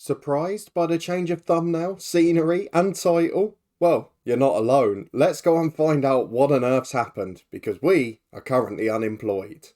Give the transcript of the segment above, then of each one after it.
Surprised by the change of thumbnail, scenery, and title? Well, you're not alone. Let's go and find out what on earth's happened, because we are currently unemployed.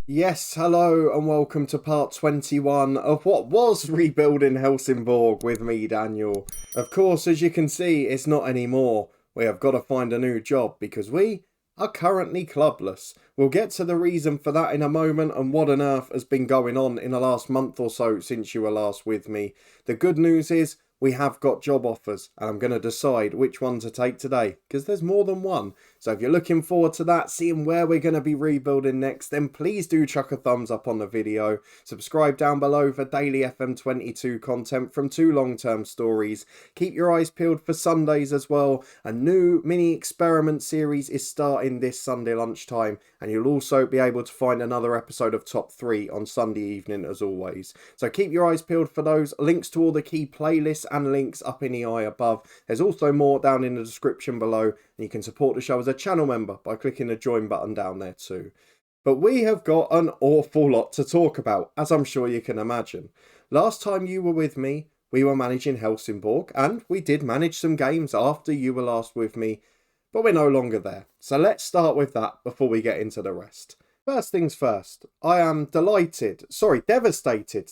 Yes, hello and welcome to part 21 of what was Rebuilding Helsingborg with me, Daniel. Of course, as you can see, it's not anymore. We have got to find a new job because we are currently clubless. We'll get to the reason for that in a moment and what on earth has been going on in the last month or so since you were last with me. The good news is we have got job offers and I'm going to decide which one to take today because there's more than one. So if you're looking forward to that, seeing where we're going to be rebuilding next, then please do chuck a thumbs up on the video. Subscribe down below for daily FM22 content from 2 long-term stories. Keep your eyes peeled for Sundays as well. A new mini experiment series is starting this Sunday lunchtime, and you'll also be able to find another episode of Top 3 on Sunday evening as always. So keep your eyes peeled for those. Links to all the key playlists and links up in the eye above. There's also more down in the description below, and you can support the show as a channel member by clicking the join button down there too. But we have got an awful lot to talk about, as I'm sure you can imagine. Last time you were with me, we were managing Helsingborg, and we did manage some games after you were last with me, but we're no longer there. So let's start with that before we get into the rest. First things first, I am devastated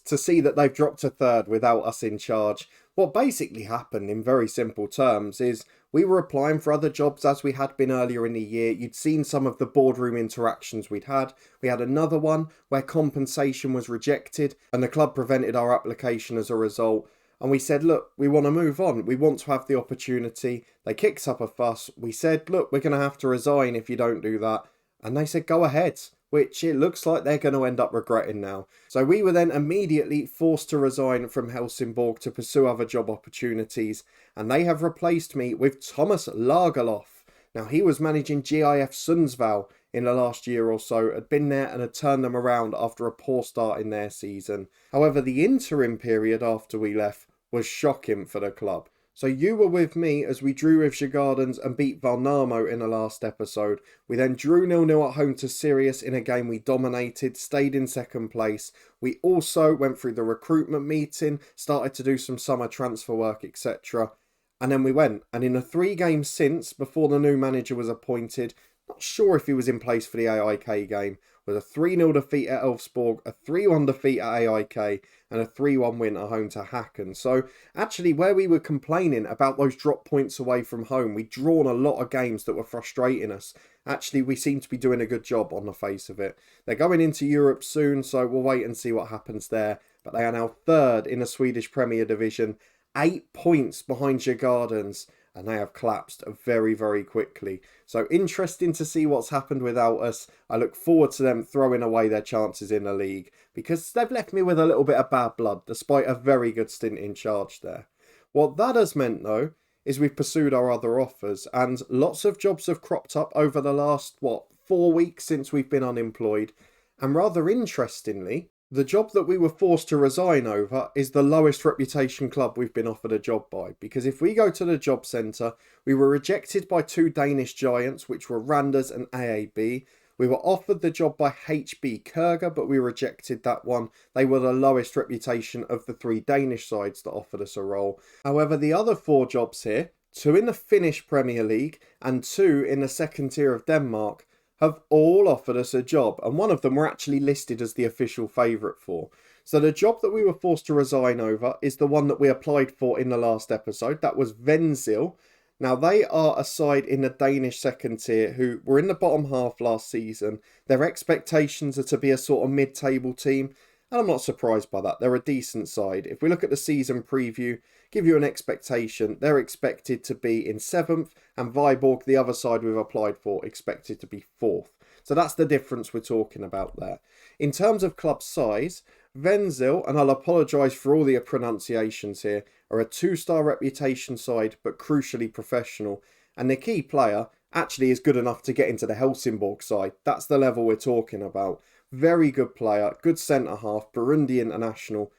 to see that they've dropped to third without us in charge. What basically happened in very simple terms is we were applying for other jobs as we had been earlier in the year. You'd seen some of the boardroom interactions we'd had. We had another one where compensation was rejected and the club prevented our application as a result. And we said, look, we want to move on. We want to have the opportunity. They kicked up a fuss. We said, look, we're going to have to resign if you don't do that. And they said, go ahead, which it looks like they're going to end up regretting now. So we were then immediately forced to resign from Helsingborg to pursue other job opportunities. And they have replaced me with Thomas Lagerlof. Now, he was managing GIF Sundsvall in the last year or so, had been there and had turned them around after a poor start in their season. However, the interim period after we left was shocking for the club. So you were with me as we drew with Gardens and beat Valnamo in the last episode. We then drew 0-0 at home to Sirius in a game we dominated, stayed in second place. We also went through the recruitment meeting, started to do some summer transfer work, etc. And then we went. And in the 3 games since, before the new manager was appointed, not sure if he was in place for the AIK game, with a 3-0 defeat at Elfsborg, a 3-1 defeat at AIK, and a 3-1 win at home to Hacken. So actually, where we were complaining about those drop points away from home, we'd drawn a lot of games that were frustrating us. Actually, we seem to be doing a good job on the face of it. They're going into Europe soon, so we'll wait and see what happens there. But they are now third in the Swedish Premier Division, 8 points behind Gardens. And they have collapsed very, very quickly. So interesting to see what's happened without us. I look forward to them throwing away their chances in the league because they've left me with a little bit of bad blood despite a very good stint in charge there. What that has meant though is we've pursued our other offers and lots of jobs have cropped up over the last, 4 weeks since we've been unemployed. And rather interestingly, the job that we were forced to resign over is the lowest reputation club we've been offered a job by. Because if we go to the job centre, we were rejected by 2 Danish giants, which were Randers and AAB. We were offered the job by HB Kurga, but we rejected that one. They were the lowest reputation of the 3 Danish sides that offered us a role. However, the other 4 jobs here, 2 in the Finnish Premier League and 2 in the second tier of Denmark, have all offered us a job, and one of them we're actually listed as the official favourite for. So the job that we were forced to resign over is the one that we applied for in the last episode. That was Venzil. Now they are a side in the Danish second tier who were in the bottom half last season. Their expectations are to be a sort of mid-table team, and I'm not surprised by that. They're a decent side. If we look at the season preview, give you an expectation, they're expected to be in 7th, and Viborg, the other side we've applied for, expected to be 4th. So that's the difference we're talking about there. In terms of club size, Venzil, and I'll apologise for all the pronunciations here, are a 2-star reputation side, but crucially professional. And the key player actually is good enough to get into the Helsingborg side. That's the level we're talking about. Very good player, good centre-half, Burundi international,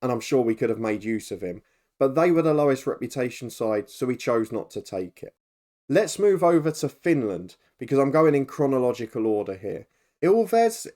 and I'm sure we could have made use of him. But they were the lowest reputation side, so we chose not to take it. Let's move over to Finland, because I'm going in chronological order here. Ilves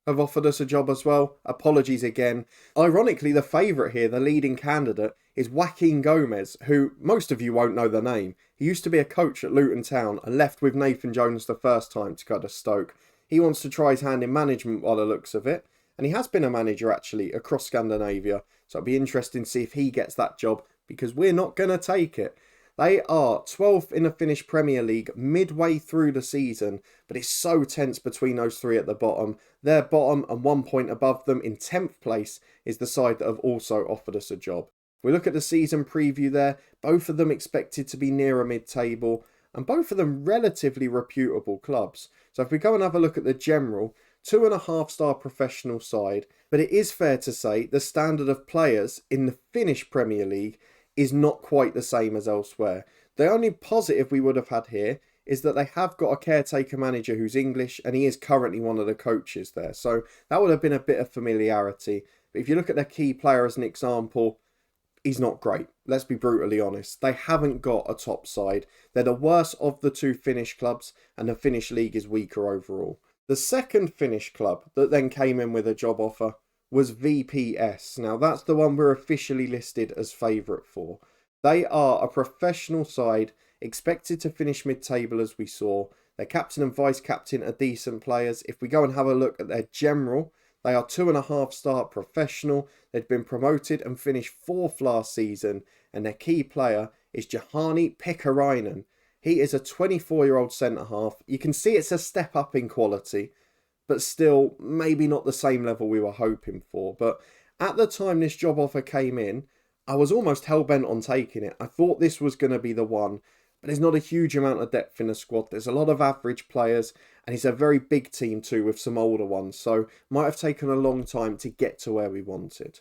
have offered us a job as well. Apologies again. Ironically, the favourite here, the leading candidate, is Joaquin Gomez, who most of you won't know the name. He used to be a coach at Luton Town and left with Nathan Jones the first time to go to Stoke. He wants to try his hand in management by the looks of it. And he has been a manager actually across Scandinavia. So it'll be interesting to see if he gets that job, because we're not going to take it. They are 12th in the Finnish Premier League midway through the season, but it's so tense between those three at the bottom. Their bottom and 1 point above them in 10th place is the side that have also offered us a job. If we look at the season preview there, both of them expected to be nearer mid-table, and both of them relatively reputable clubs. So if we go and have a look at the general, 2.5-star professional side, but it is fair to say the standard of players in the Finnish Premier League is not quite the same as elsewhere. The only positive we would have had here is that they have got a caretaker manager who's English, and he is currently one of the coaches there. So that would have been a bit of familiarity. But if you look at their key player as an example, he's not great. Let's be brutally honest. They haven't got a top side. They're the worst of the two Finnish clubs, and the Finnish league is weaker overall. The second Finnish club that then came in with a job offer was VPS. Now that's the one we're officially listed as favourite for. They are a professional side, expected to finish mid-table as we saw. Their captain and vice-captain are decent players. If we go and have a look at their general, they are 2.5-star professional. They'd been promoted and finished 4th last season, and their key player is Juhani Pekarainen. He is a 24-year-old centre-half. You can see it's a step up in quality, but still maybe not the same level we were hoping for. But at the time this job offer came in, I was almost hell-bent on taking it. I thought this was going to be the one, but there's not a huge amount of depth in the squad. There's a lot of average players, and it's a very big team too with some older ones, so might have taken a long time to get to where we wanted.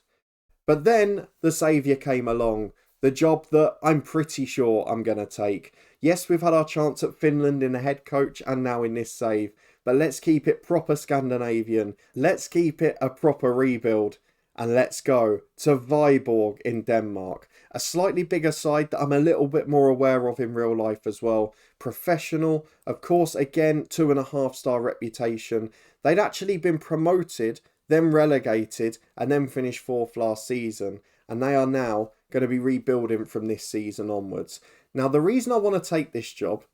But then the saviour came along, the job that I'm pretty sure I'm going to take. Yes, we've had our chance at Finland in the head coach and now in this save, but let's keep it proper Scandinavian. Let's keep it a proper rebuild. And let's go to Viborg in Denmark. A slightly bigger side that I'm a little bit more aware of in real life as well. Professional, of course, again, 2.5-star reputation. They'd actually been promoted, then relegated, and then finished 4th last season. And they are now going to be rebuilding from this season onwards. Now, the reason I want to take this job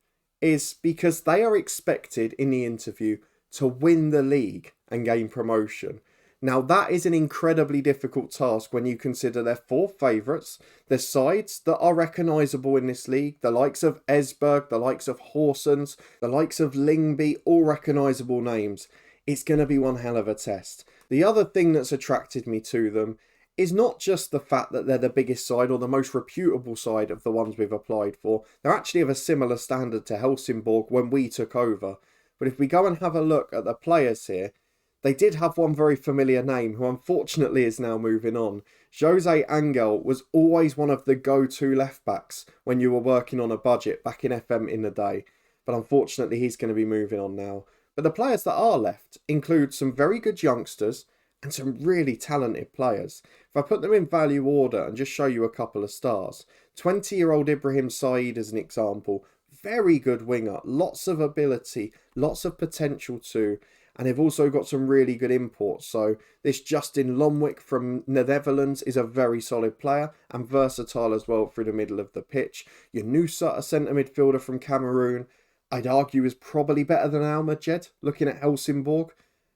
is because they are expected in the interview to win the league and gain promotion. Now, that is an incredibly difficult task when you consider their 4 favourites, the sides that are recognisable in this league, the likes of Esbjerg, the likes of Horsens, the likes of Lyngby, all recognisable names. It's going to be one hell of a test. The other thing that's attracted me to them is not just the fact that they're the biggest side or the most reputable side of the ones we've applied for. They're actually of a similar standard to Helsingborg when we took over. But if we go and have a look at the players here, they did have one very familiar name who unfortunately is now moving on. Jose Angel was always one of the go-to left-backs when you were working on a budget back in FM in the day. But unfortunately he's going to be moving on now. But the players that are left include some very good youngsters and some really talented players. If I put them in value order and just show you a couple of stars. 20-year-old Ibrahim Said as an example. Very good winger. Lots of ability. Lots of potential too. And they've also got some really good imports. So this Justin Lomwick from the Netherlands is a very solid player and versatile as well through the middle of the pitch. Your Nusa, a centre midfielder from Cameroon, I'd argue is probably better than Almajed, looking at Helsingborg.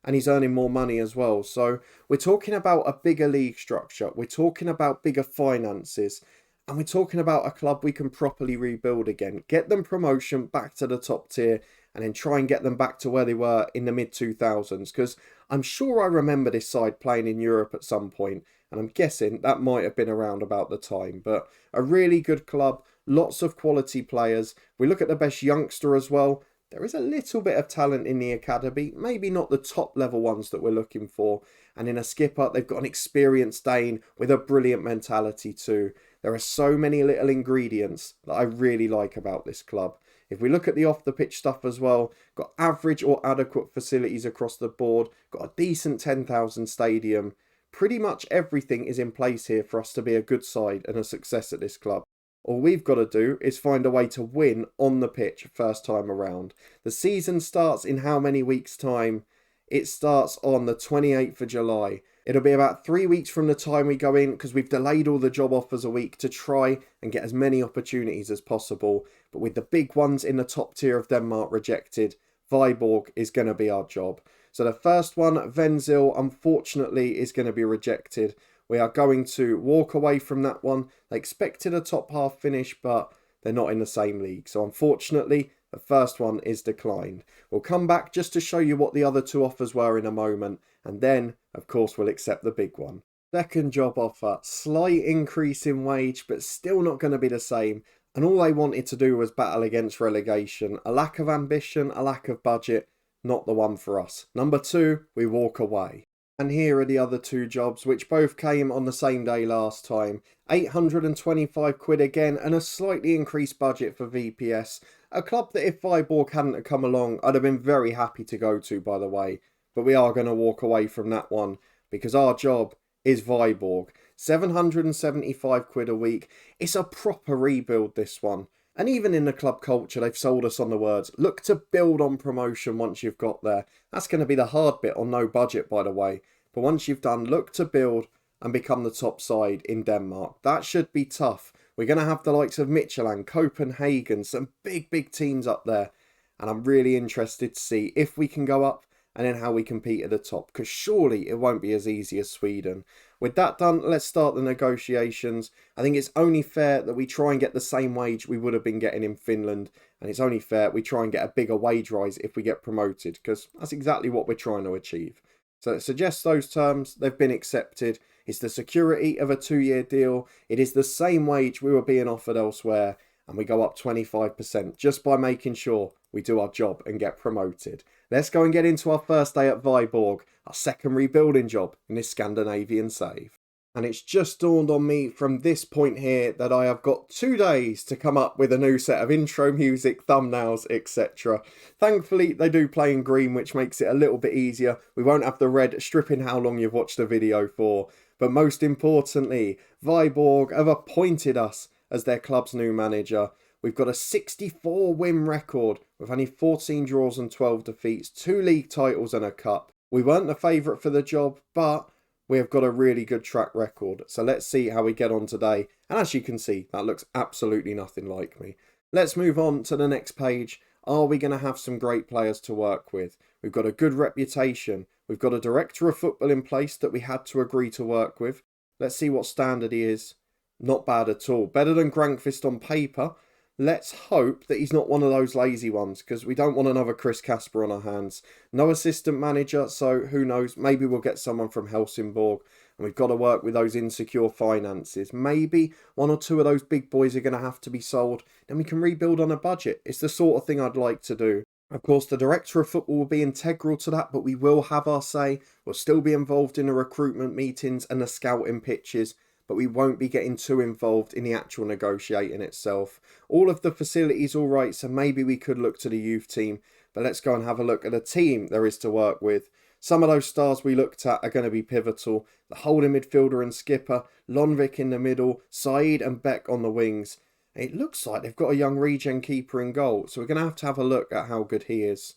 And he's earning more money as well. So we're talking about a bigger league structure. We're talking about bigger finances. And we're talking about a club we can properly rebuild again. Get them promotion back to the top tier. And then try and get them back to where they were in the mid-2000s. Because I'm sure I remember this side playing in Europe at some point. And I'm guessing that might have been around about the time. But a really good club. Lots of quality players. We look at the best youngster as well. There is a little bit of talent in the academy. Maybe not the top level ones that we're looking for. And in a skipper, they've got an experienced Dane with a brilliant mentality too. There are so many little ingredients that I really like about this club. If we look at the off-the-pitch stuff as well, got average or adequate facilities across the board, got a decent 10,000 stadium. Pretty much everything is in place here for us to be a good side and a success at this club. All we've got to do is find a way to win on the pitch first time around. The season starts in how many weeks' time? It starts on the 28th of July. It'll be about 3 weeks from the time we go in because we've delayed all the job offers a week to try and get as many opportunities as possible. But with the big ones in the top tier of Denmark rejected, Viborg is going to be our job. So the first one, Venzil, unfortunately is going to be rejected. We are going to walk away from that one. They expected a top half finish, but they're not in the same league. So unfortunately, the first one is declined. We'll come back just to show you what the other two offers were in a moment. And then, of course, we'll accept the big one. Second job offer, slight increase in wage, but still not going to be the same. And all they wanted to do was battle against relegation. A lack of ambition, a lack of budget, not the one for us. Number 2, we walk away. And here are the other two jobs, which both came on the same day last time. 825 quid again, and a slightly increased budget for VPS. A club that if Viborg hadn't come along, I'd have been very happy to go to, by the way. But we are going to walk away from that one, because our job is Viborg. 775 quid a week. It's a proper rebuild, this one. And even in the club culture, they've sold us on the words, look to build on promotion once you've got there. That's going to be the hard bit on no budget, by the way. But once you've done, look to build and become the top side in Denmark. That should be tough. We're going to have the likes of Midtjylland, Copenhagen, some big teams up there. And I'm really interested to see if we can go up and then how we compete at the top. Because surely it won't be as easy as Sweden. With that done, let's start the negotiations. I think it's only fair that we try and get the same wage we would have been getting in Finland. And it's only fair we try and get a bigger wage rise if we get promoted. Because that's exactly what we're trying to achieve. So it suggests those terms, they've been accepted. It's the security of a 2-year deal. It is the same wage we were being offered elsewhere. And we go up 25% just by making sure we do our job and get promoted. Let's go and get into our first day at Viborg, our second rebuilding job in this Scandinavian save. And it's just dawned on me from this point here that I have got 2 days to come up with a new set of intro music, thumbnails, etc. Thankfully, they do play in green, which makes it a little bit easier. We won't have the red stripping how long you've watched the video for. But most importantly, Viborg have appointed us as their club's new manager. We've got a 64 win record with only 14 draws and 12 defeats, 2 league titles and a cup. We weren't the favourite for the job, but we have got a really good track record. So let's see how we get on today. And as you can see, that looks absolutely nothing like me. Let's move on to the next page. Are we going to have some great players to work with? We've got a good reputation. We've got a director of football in place that we had to agree to work with. Let's see what standard he is. Not bad at all. Better than Grankvist on paper. Let's hope that he's not one of those lazy ones, because we don't want another Chris Casper on our hands. No assistant manager, so who knows, maybe we'll get someone from Helsingborg, and we've got to work with those insecure finances. Maybe 1 or 2 of those big boys are going to have to be sold, then we can rebuild on a budget. It's the sort of thing I'd like to do. Of course, the director of football will be integral to that, but we will have our say. We'll still be involved in the recruitment meetings and the scouting pitches, but we won't be getting too involved in the actual negotiating itself. All of the facilities all right, so maybe we could look to the youth team, but let's go and have a look at the team there is to work with. Some of those stars we looked at are going to be pivotal. The holding midfielder and skipper, Lonvik in the middle, Saeed and Beck on the wings. It looks like they've got a young regen keeper in goal, so we're going to have a look at how good he is.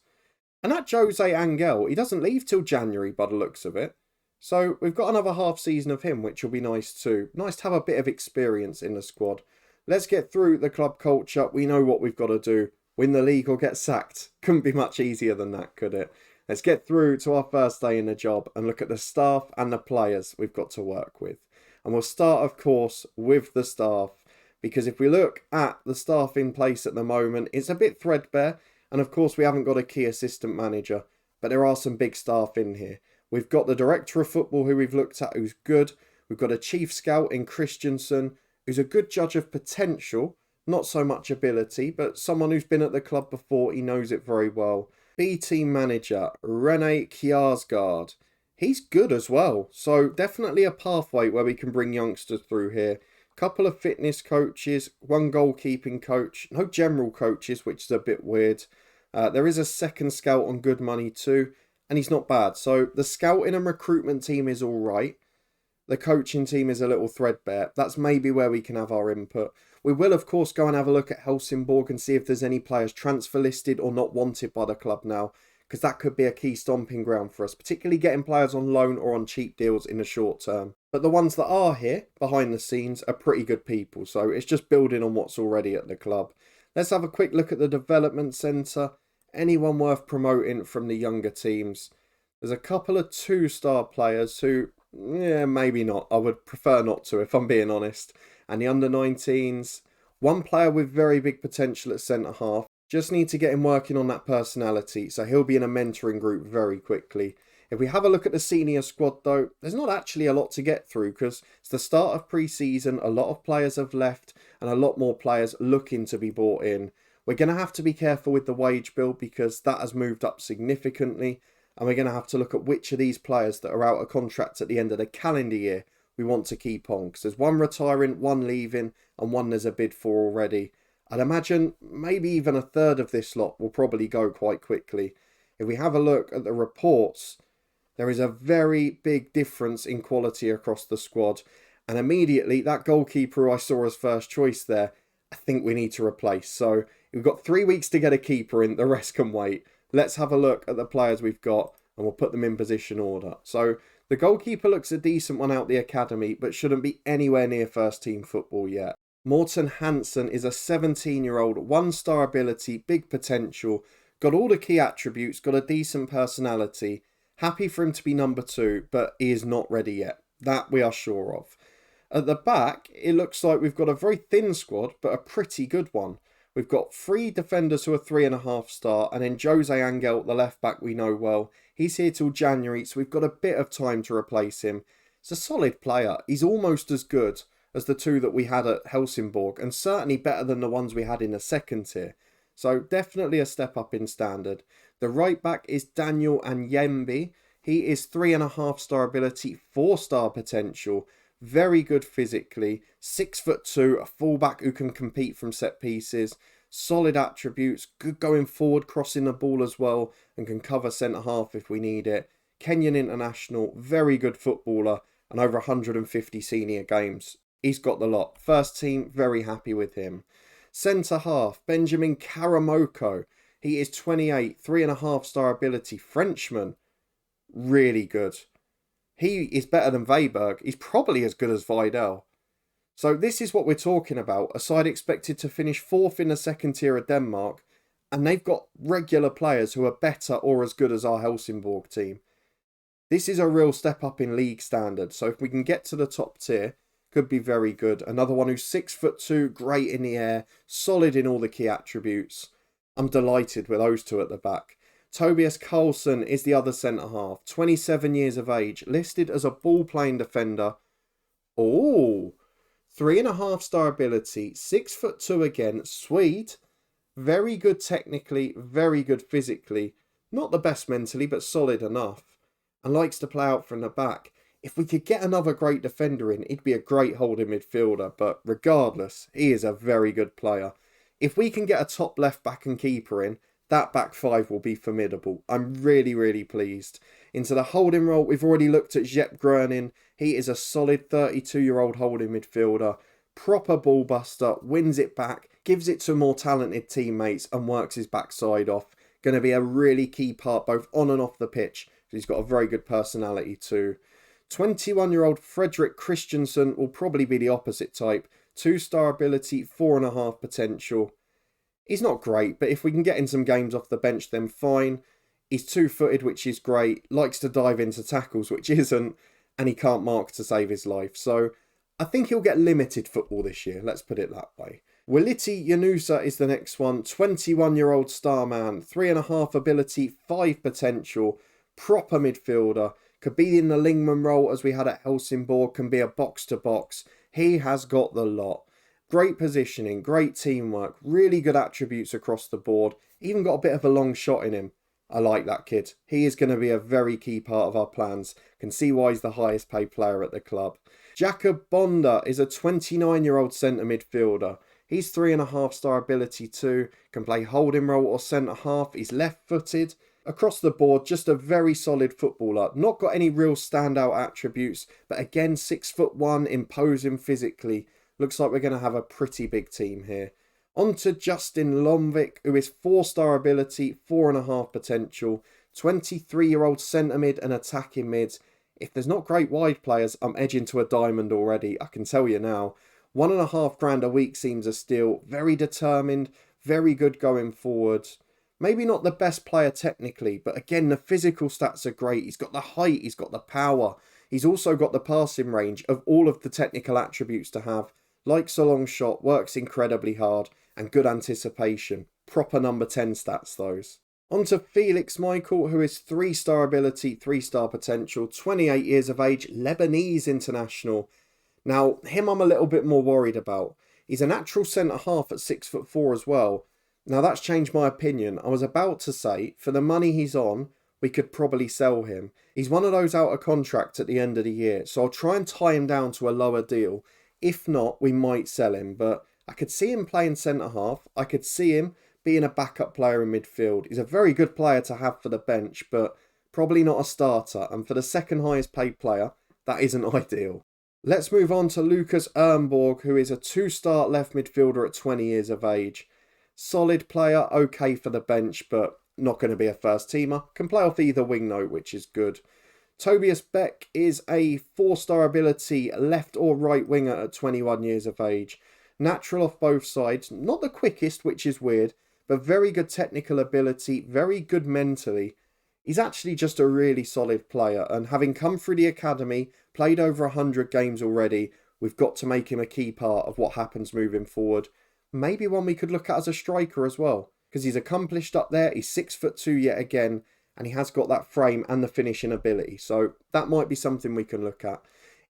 And that Jose Angel, he doesn't leave till January by the looks of it. So we've got another half season of him, which will be nice too. Nice to have a bit of experience in the squad. Let's get through the club culture. We know what we've got to do. Win the league or get sacked. Couldn't be much easier than that, could it? Let's get through to our first day in the job and look at the staff and the players we've got to work with. And we'll start, of course, with the staff. Because if we look at the staff in place at the moment, it's a bit threadbare. And of course, we haven't got a key assistant manager. But there are some big staff in here. We've got the director of football who we've looked at who's good. We've got a chief scout in Christensen who's a good judge of potential, not so much ability, but someone who's been at the club before, he knows it very well. B-team manager, Rene Kjaersgaard. He's good as well, so definitely a pathway where we can bring youngsters through here. Couple of fitness coaches, 1 goalkeeping coach, no general coaches, which is a bit weird. There is a second scout on good money too. And he's not bad. So the scouting and recruitment team is all right. The coaching team is a little threadbare. That's maybe where we can have our input. We will, of course, go and have a look at Helsingborg and see if there's any players transfer listed or not wanted by the club now, because that could be a key stomping ground for us, particularly getting players on loan or on cheap deals in the short term. But the ones that are here, behind the scenes, are pretty good people, so it's just building on what's already at the club. Let's have a quick look at the development centre. Anyone worth promoting from the younger teams? There's a couple of 2-star players who, maybe not. I would prefer not to, if I'm being honest. And the under-19s, one player with very big potential at centre-half. Just need to get him working on that personality, so he'll be in a mentoring group very quickly. If we have a look at the senior squad though, there's not actually a lot to get through because it's the start of pre-season, a lot of players have left and a lot more players looking to be brought in. We're going to have to be careful with the wage bill because that has moved up significantly, and we're going to have to look at which of these players that are out of contract at the end of the calendar year we want to keep on, because there's one retiring, one leaving, and one there's a bid for already. I'd imagine maybe even a third of this lot will probably go quite quickly. If we have a look at the reports, there is a very big difference in quality across the squad, and immediately that goalkeeper who I saw as first choice there, I think we need to replace. So we've got 3 weeks to get a keeper in, the rest can wait. Let's have a look at the players we've got and we'll put them in position order. So the goalkeeper looks a decent one out the academy, but shouldn't be anywhere near first team football yet. Morten Hansen is a 17-year-old, 1-star ability, big potential, got all the key attributes, got a decent personality. Happy for him to be number 2, but he is not ready yet. That we are sure of. At the back, it looks like we've got a very thin squad, but a pretty good one. We've got 3 defenders who are 3.5 star, and then Jose Angel, the left back we know well. He's here till January, so we've got a bit of time to replace him. He's a solid player. He's almost as good as the 2 that we had at Helsingborg, and certainly better than the ones we had in the second tier. So definitely a step up in standard. The right back is Daniel Anyembi. He is 3.5 star ability, 4-star potential. Very good physically, 6'2", a fullback who can compete from set pieces, solid attributes, good going forward, crossing the ball as well, and can cover centre half if we need it. Kenyan international, very good footballer, and over 150 senior games. He's got the lot. First team, very happy with him. Centre half, Benjamin Karamoko. He is 28, 3.5 star ability, Frenchman. Really good. He is better than Weiberg. He's probably as good as Vidal. So this is what we're talking about. A side expected to finish 4th in the second tier of Denmark. And they've got regular players who are better or as good as our Helsingborg team. This is a real step up in league standard. So if we can get to the top tier, could be very good. Another one who's 6'2", great in the air, solid in all the key attributes. I'm delighted with those 2 at the back. Tobias Carlson is the other centre-half, 27 years of age, listed as a ball-playing defender. Oh, 3.5 star ability, 6'2" again, Swede. Very good technically, very good physically. Not the best mentally, but solid enough. And likes to play out from the back. If we could get another great defender in, he'd be a great holding midfielder. But regardless, he is a very good player. If we can get a top left back and keeper in, that back 5 will be formidable. I'm really, really pleased. Into the holding role, we've already looked at Jep Grunin. He is a solid 32-year-old holding midfielder. Proper ball buster, wins it back, gives it to more talented teammates and works his backside off. Going to be a really key part both on and off the pitch. He's got a very good personality too. 21-year-old Frederick Christensen will probably be the opposite type. 2-star ability, 4.5 potential. He's not great, but if we can get in some games off the bench, then fine. He's 2-footed, which is great. Likes to dive into tackles, which isn't. And he can't mark to save his life. So I think he'll get limited football this year. Let's put it that way. Wiliti Yanusa is the next one. 21-year-old star man. 3.5 ability, 5 potential. Proper midfielder. Could be in the Lingman role as we had at Helsingborg. Can be a box-to-box. He has got the lot. Great positioning, great teamwork, really good attributes across the board. Even got a bit of a long shot in him. I like that kid. He is going to be a very key part of our plans. Can see why he's the highest paid player at the club. Jakob Bonda is a 29-year-old centre midfielder. He's 3.5 star ability too. Can play holding role or centre half. He's left-footed. Across the board, just a very solid footballer. Not got any real standout attributes, but again, 6'1", imposing physically. Looks like we're going to have a pretty big team here. On to Justin Lomvik, who is 4-star ability, 4.5 potential, 23-year-old centre mid and attacking mid. If there's not great wide players, I'm edging to a diamond already, I can tell you now. £1.5 a week seems a steal. Very determined, very good going forward. Maybe not the best player technically, but again, the physical stats are great. He's got the height, he's got the power. He's also got the passing range of all of the technical attributes to have. Likes a long shot, works incredibly hard, and good anticipation. Proper number 10 stats, those. On to Felix Michael, who is 3-star ability, 3-star potential, 28 years of age, Lebanese international. Now, him I'm a little bit more worried about. He's a natural centre-half at 6'4" as well. Now, that's changed my opinion. I was about to say, for the money he's on, we could probably sell him. He's one of those out of contract at the end of the year, so I'll try and tie him down to a lower deal. If not, we might sell him, but I could see him playing centre-half. I could see him being a backup player in midfield. He's a very good player to have for the bench, but probably not a starter. And for the second highest paid player, that isn't ideal. Let's move on to Lucas Ernborg, who is a 2-star left midfielder at 20 years of age. Solid player, okay for the bench, but not going to be a first teamer. Can play off either wing though, which is good. Tobias Beck is a 4-star ability left or right winger at 21 years of age. Natural off both sides. Not the quickest, which is weird, but very good technical ability, very good mentally. He's actually just a really solid player, and having come through the academy, played over 100 games already, we've got to make him a key part of what happens moving forward. Maybe one we could look at as a striker as well, because he's accomplished up there, he's 6'2" yet again, and he has got that frame and the finishing ability, so that might be something we can look at.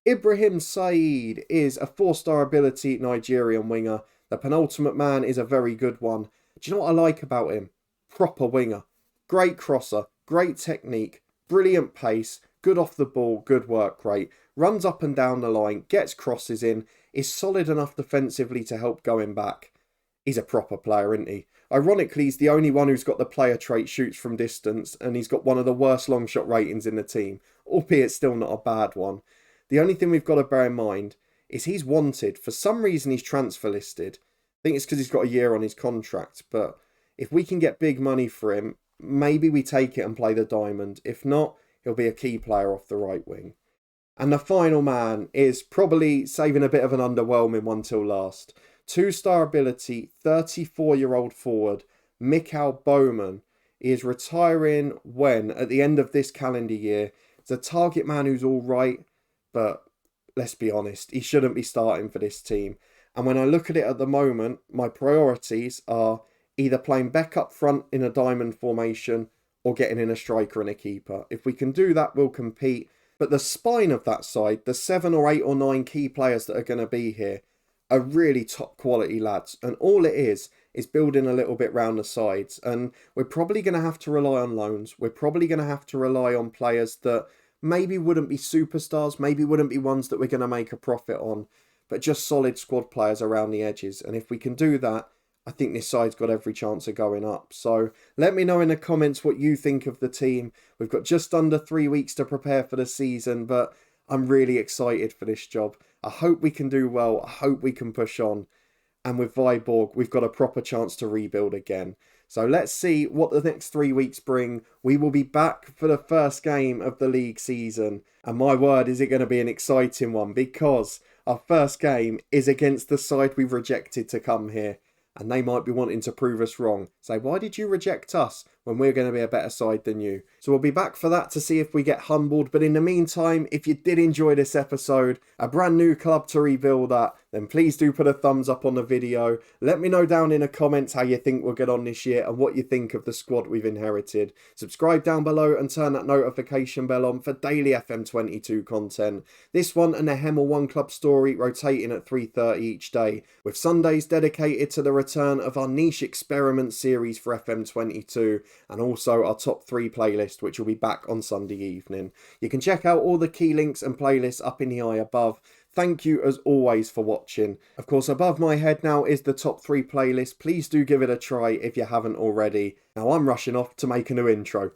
Ibrahim Saeed is a 4-star ability Nigerian winger. The penultimate man is a very good one. Do you know what I like about him? Proper winger. Great crosser, great technique, brilliant pace, good off the ball, good work rate, runs up and down the line, gets crosses in, is solid enough defensively to help going back. He's a proper player, isn't he? Ironically, he's the only one who's got the player trait shoots from distance, and he's got one of the worst long shot ratings in the team, albeit still not a bad one. The only thing we've got to bear in mind is he's wanted. For some reason, he's transfer listed. I think it's because he's got a year on his contract, but if we can get big money for him, maybe we take it and play the diamond. If not, he'll be a key player off the right wing. And the final man is probably saving a bit of an underwhelming one till last. 2-star ability, 34-year-old forward, Mikael Bowman. He is retiring when? At the end of this calendar year. He's a target man who's all right, but let's be honest, he shouldn't be starting for this team. And when I look at it at the moment, my priorities are either playing back up front in a diamond formation or getting in a striker and a keeper. If we can do that, we'll compete. But the spine of that side, the 7 or 8 or 9 key players that are going to be here, are really top quality lads. And all it is building a little bit round the sides. And we're probably going to have to rely on loans. We're probably going to have to rely on players that maybe wouldn't be superstars, maybe wouldn't be ones that we're going to make a profit on, but just solid squad players around the edges. And if we can do that, I think this side's got every chance of going up. So let me know in the comments what you think of the team. We've got just under 3 weeks to prepare for the season, but I'm really excited for this job. I hope we can do well. I hope we can push on. And with Viborg, we've got a proper chance to rebuild again. So let's see what the next 3 weeks bring. We will be back for the first game of the league season. And my word, is it going to be an exciting one, because our first game is against the side we've rejected to come here. And they might be wanting to prove us wrong. Say, why did you reject us when we're going to be a better side than you? So we'll be back for that to see if we get humbled. But in the meantime, if you did enjoy this episode, a brand new club to rebuild at, then please do put a thumbs up on the video. Let me know down in the comments how you think we'll get on this year and what you think of the squad we've inherited. Subscribe down below and turn that notification bell on for daily FM22 content. This one and the Hemel One Club story rotating at 3:30 each day, with Sundays dedicated to the return of our niche experiment series for FM22 and also our top 3 playlist, which will be back on Sunday evening. You can check out all the key links and playlists up in the eye above. Thank you as always for watching. Of course, above my head now is the top 3 playlist. Please do give it a try if you haven't already. Now I'm rushing off to make a new intro.